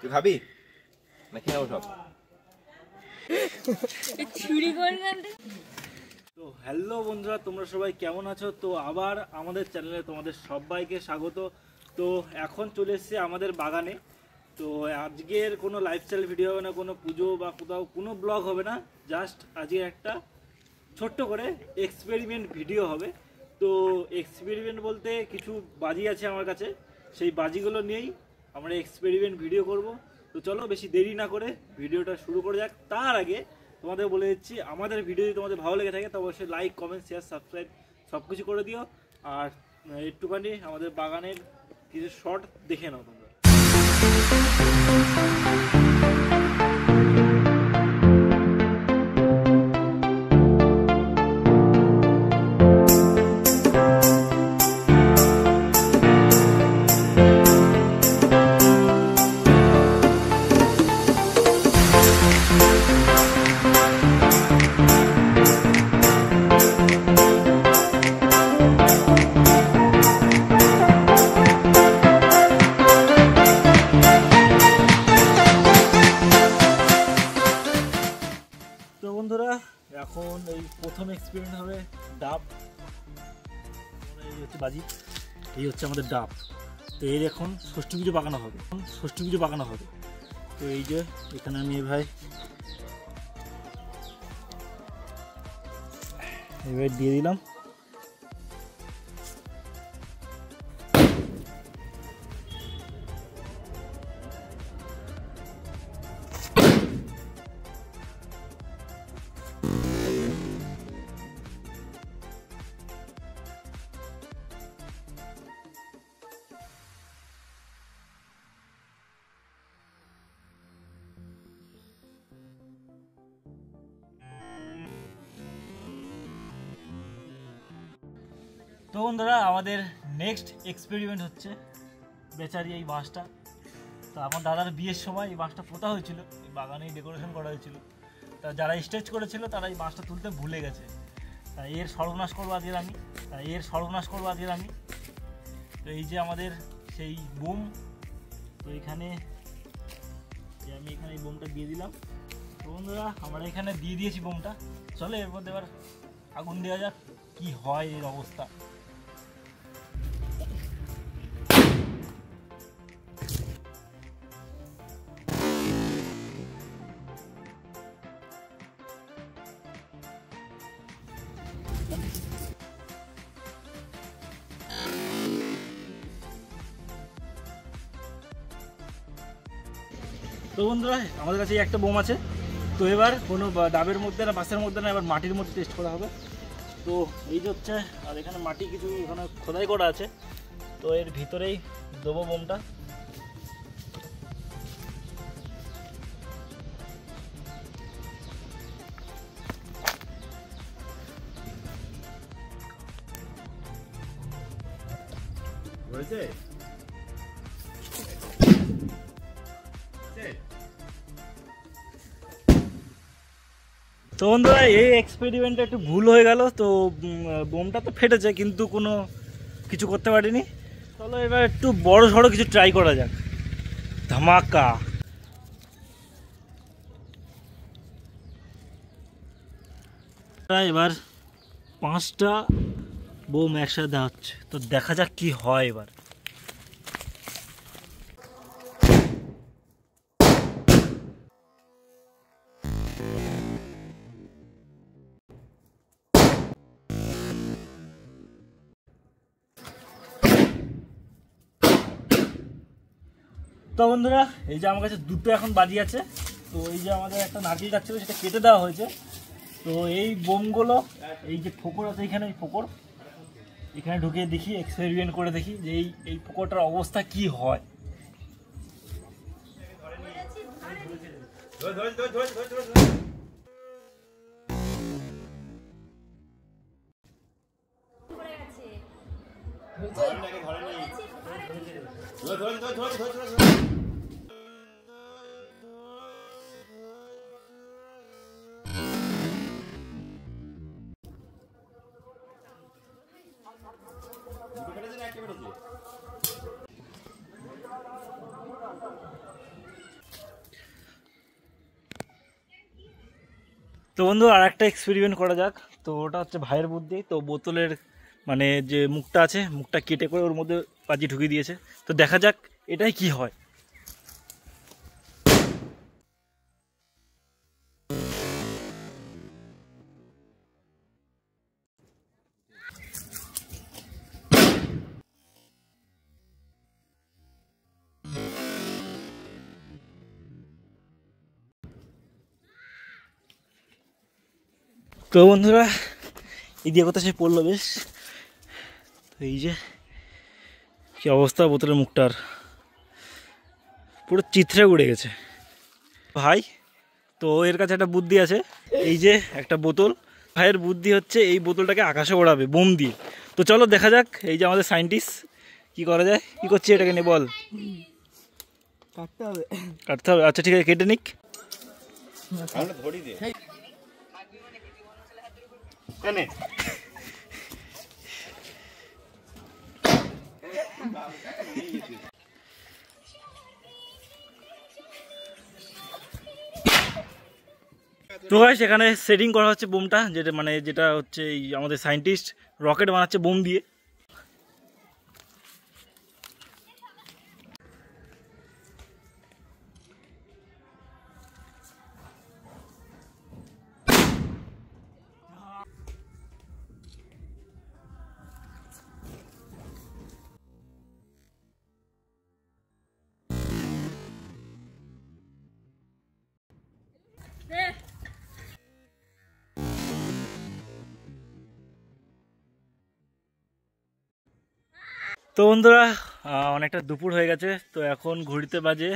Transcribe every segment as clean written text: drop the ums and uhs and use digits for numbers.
তুই খাবি না খেয়ে সব? তো হ্যালো বন্ধুরা, তোমরা সবাই কেমন আছো? তো আবার আমাদের চ্যানেলে তোমাদের সবাইকে স্বাগত। তো এখন চলে এসেছে আমাদের বাগানে। তো আজকের কোনো লাইফস্টাইল ভিডিও হবে না, কোনো পুজো বা কোথাও কোনো ব্লগ হবে না, জাস্ট আজকে একটা ছোট্ট করে এক্সপেরিমেন্ট ভিডিও হবে। তো এক্সপেরিমেন্ট বলতে কিছু বাজি আছে আমার কাছে, সেই বাজিগুলো নিয়েই আমরা এক্সপেরিমেন্ট ভিডিও করব। তো চলো বেশি দেরি না করে ভিডিওটা শুরু করে যাক। তার আগে তোমাদের বলে দিচ্ছি, আমাদের ভিডিও যদি তোমাদের ভালো লেগে থাকে তো অবশ্যই লাইক, কমেন্ট, শেয়ার, সাবস্ক্রাইব সব কিছু করে দিও। আর একটুখানি আমাদের বাগানের কিছু শর্ট দেখে নাও তোমরা। বন্ধুরা, এখন এই প্রথম এক্সপেরিমেন্ট হবে ডাব। এই হচ্ছে বাজি, এই হচ্ছে আমাদের ডাব। তো এর এখন ষষ্ঠী পুজো বাগানো হবে। তো এই যে এখানে আমি ভাই এবার দিয়ে দিলাম। তো বন্ধুরা, আমাদের নেক্সট এক্সপেরিমেন্ট হচ্ছে বেচারি এই বাঁশটা। তো আমার দাদার বিয়ের সময় এই বাঁশটা পোতা হয়েছিল, এই বাগানেই ডেকোরেশন করা হয়েছিল। তা যারা স্টেজ করেছিল তারা এই বাঁশটা তুলতে ভুলে গেছে। তাই এর সর্বনাশ করবো আজকের আমি। তো এই যে আমাদের সেই বোম, তো এখানে আমি এখানে এই বোমটা দিয়ে দিলাম। তো বন্ধুরা, আমরা এখানে দিয়ে দিয়েছি বোমটা। চলো এর মধ্যে এবার আগুন দেওয়া যাক, কি হয় এর অবস্থা। তো বন্ধুরা, আমাদের কাছে একটা বোম আছে। তো এবার কোনো ডাবের মধ্যে না বাঁশের মধ্যে না, এবার মাটির মধ্যে টেস্ট করা হবে। তো এই যে হচ্ছে, আর এখানে মাটি কিছু এখানে খোদাই করা আছে। তো এর ভিতরেই দেবো বোমটা। তো বন্ধুরা, এই এক্সপেরিমেন্টটা একটু ভুল হয়ে গেল। তো বোমটা তো ফেটেছে, কিন্তু কোনো কিছু করতে পারিনি। চলো এবার একটু বড় সড়ো কিছু ট্রাই করা যাক। ধামাকা। এবার 5টা বোম একসাথে দেওয়া হচ্ছে, তো দেখা যাক কি হয় এবার। তো বন্ধুরা, এই যে আমার কাছে দুটো এখন বাজি আছে। তো এই যে আমাদের একটা নারকেল গাছ ছিল, সেটা কেটে দেওয়া হয়েছে। তো এই বোমগুলো, এই যে ফোকর আছে এখানে, এই ফোকর এখানে ঢুকিয়ে দেখি, এক্সপেরিমেন্ট করে দেখি যে এই ফোকরটার অবস্থা কি হয়। তো বন্ধু আর একটা এক্সপেরিমেন্ট করা যাক। তো ওটা হচ্ছে ভাইয়ের বুদ্ধি। তো বোতলের মানে যে মুখটা আছে, মুখটা কেটে করে ওর মধ্যে বাজি ঢুকিয়ে দিয়েছে। তো দেখা যাক এটাই কি হয়। তো বন্ধুরা এই দিয়ে কথা সে পড়লো বেশ। তো এই যে কি অবস্থা বোতলের মুখটার, পুরো চিত্রে উড়ে গেছে ভাই। তো এর কাছে একটা বুদ্ধি আছে, এই যে একটা বোতল, ভাইয়ের বুদ্ধি হচ্ছে এই বোতলটাকে আকাশে ওড়াবে বোম দিয়ে। তো চলো দেখা যাক এই যে আমাদের সায়েন্টিস্ট কি করা যায়। কি করছে এটাকে নিয়ে বল। কাটতে হবে। কাটতে হবে, আচ্ছা ঠিক আছে কেটে নিক। তো গাইস এখানে সেটিং করা হচ্ছে বোমটা, যেটা মানে যেটা হচ্ছে এই আমাদের সায়েন্টিস্ট রকেট বানাচ্ছে বোম দিয়ে। তো বন্ধুরা অনেকটা দুপুর হয়ে গেছে। তো এখন ঘড়িতে বাজে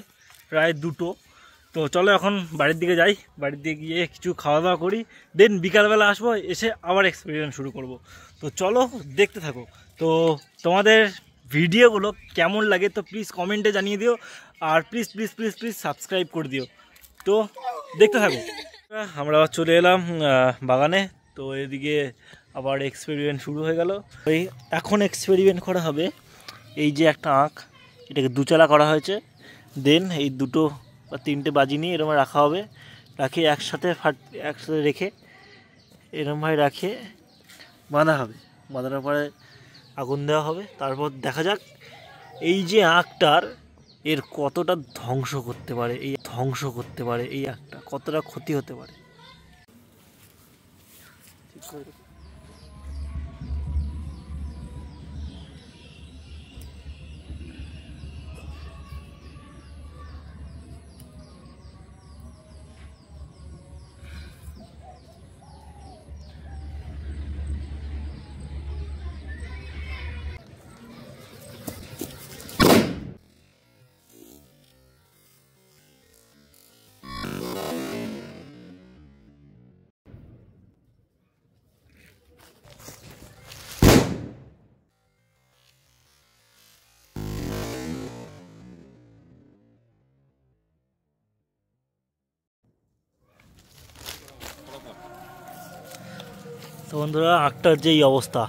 প্রায় 2টো। তো চলো এখন বাড়ির দিকে যাই, বাড়ির দিকে গিয়ে কিছু খাওয়া দাওয়া করি, দেন বিকালবেলা আসবো, এসে আবার এক্সপেরিমেন্ট শুরু করব। তো চলো দেখতে থাকো। তো তোমাদের ভিডিওগুলো কেমন লাগে তো প্লিজ কমেন্টে জানিয়ে দিও, আর please please please please subscribe করে দিও। তো দেখতে থাকো। আমরা আবার চলে এলাম বাগানে। তো এদিকে আবার এক্সপেরিমেন্ট শুরু হয়ে গেল। এই এখন এক্সপেরিমেন্ট করা হবে এই যে একটা আঁক, এটাকে দুচালা করা হয়েছে। দেন এই 2টো বা 3টে বাজি নিয়ে এরকম রাখা হবে, রাখে একসাথে রেখে এরকমভাবে রাখে বাঁধা হবে। বাঁধানোর পরে আগুন দেওয়া হবে। তারপর দেখা যাক এই যে আঁকটার এর কতটা ধ্বংস করতে পারে, এই আঁকটা কতটা ক্ষতি হতে পারে। তো বন্ধুরা আঁকটার যে এই অবস্থা,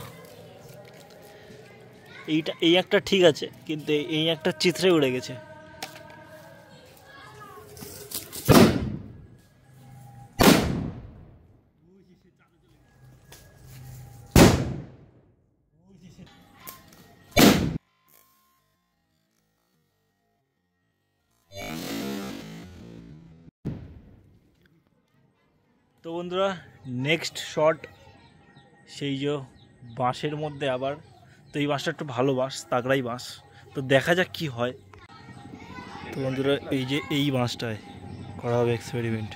এই একটা ঠিক আছে, কিন্তু এই একটা চিত্রে উড়ে গেছে। তো বন্ধুরা নেক্সট শট সেই যে বাঁশের মধ্যে আবার। তো এই বাঁশটা একটু ভালো বাঁশ, তাগড়াই বাঁশ। তো দেখা যাক কি হয়। তো বন্ধুরা এই যে এই বাঁশটায় করা হবে এক্সপেরিমেন্ট।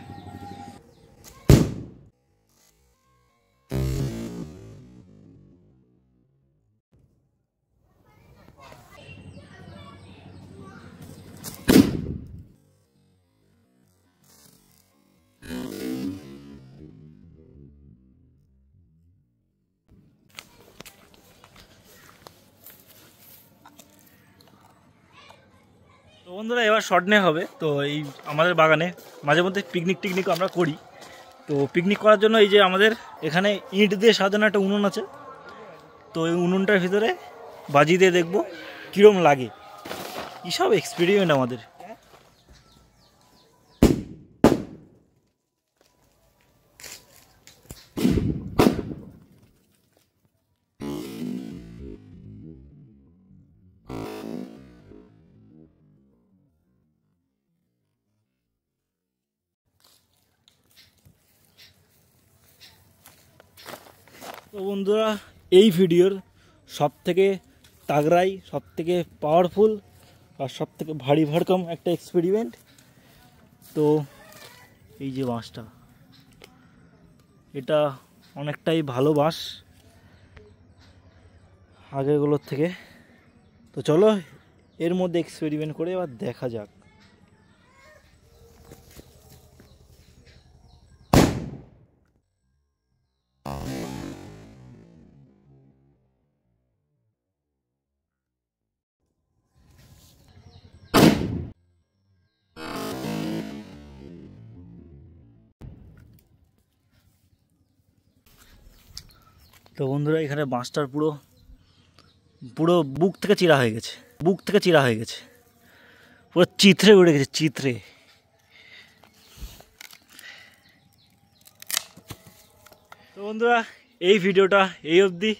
তো বন্ধুরা এবার শর্ট নেওয়া হবে। তো এই আমাদের বাগানে মাঝে মধ্যে পিকনিক আমরা করি। তো পিকনিক করার জন্য এই যে আমাদের এখানে ইট দিয়ে সাজানো একটা উনুন আছে। তো এই উনুনটার ভিতরে বাজি দিয়ে দেখবো কীরকম লাগে। এইসব এক্সপেরিমেন্ট আমাদের। তো বন্ধুরা, এই ভিডিওর সবথেকে তাগড়াই, সবথেকে পাওয়ারফুল আর সবথেকে ভারী ভরকম একটা এক্সপেরিমেন্ট। তো এই যে বাঁশটা, এটা অনেকটাই ভালো বাঁশ আগেরগুলোর থেকে। তো চলো এর মধ্যে এক্সপেরিমেন্ট করে এবার দেখা যাক। তো বন্ধুরা, এখানে বাঁশটার পুরো পুরো বুক থেকে চিরা হয়ে গেছে, পুরো চিত্রে উড়ে গেছে, চিত্রে। তো বন্ধুরা, এই ভিডিওটা এই অবধি।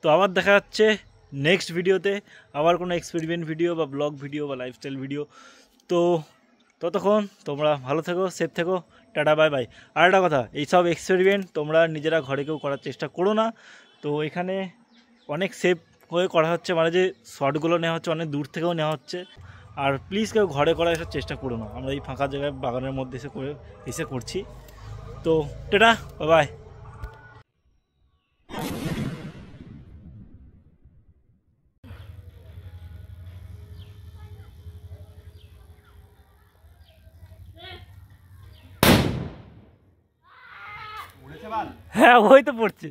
তো আবার দেখা যাচ্ছে নেক্সট ভিডিওতে, আবার কোনো এক্সপেরিমেন্ট ভিডিও বা ব্লগ ভিডিও বা লাইফস্টাইল ভিডিও। তো ততক্ষণ তোমরা ভালো থেকো, সেফ থেকো, টাটা, বাই বাই। আর একটা কথা, এইসব এক্সপেরিমেন্ট তোমরা নিজেরা ঘরে কেউ করার চেষ্টা করো না। তো এখানে অনেক সেফ হয়ে করা হচ্ছে, মানে যে শটগুলো নেওয়া হচ্ছে অনেক দূর থেকেও নেওয়া হচ্ছে। আর প্লিজ কেউ ঘরে করার এসব চেষ্টা করো না। আমরা এই ফাঁকা জায়গায় বাগানের মধ্যে এসে করছি। তো টাটা, বাই বাই। হ্যাঁ, ওই তো পড়ছে।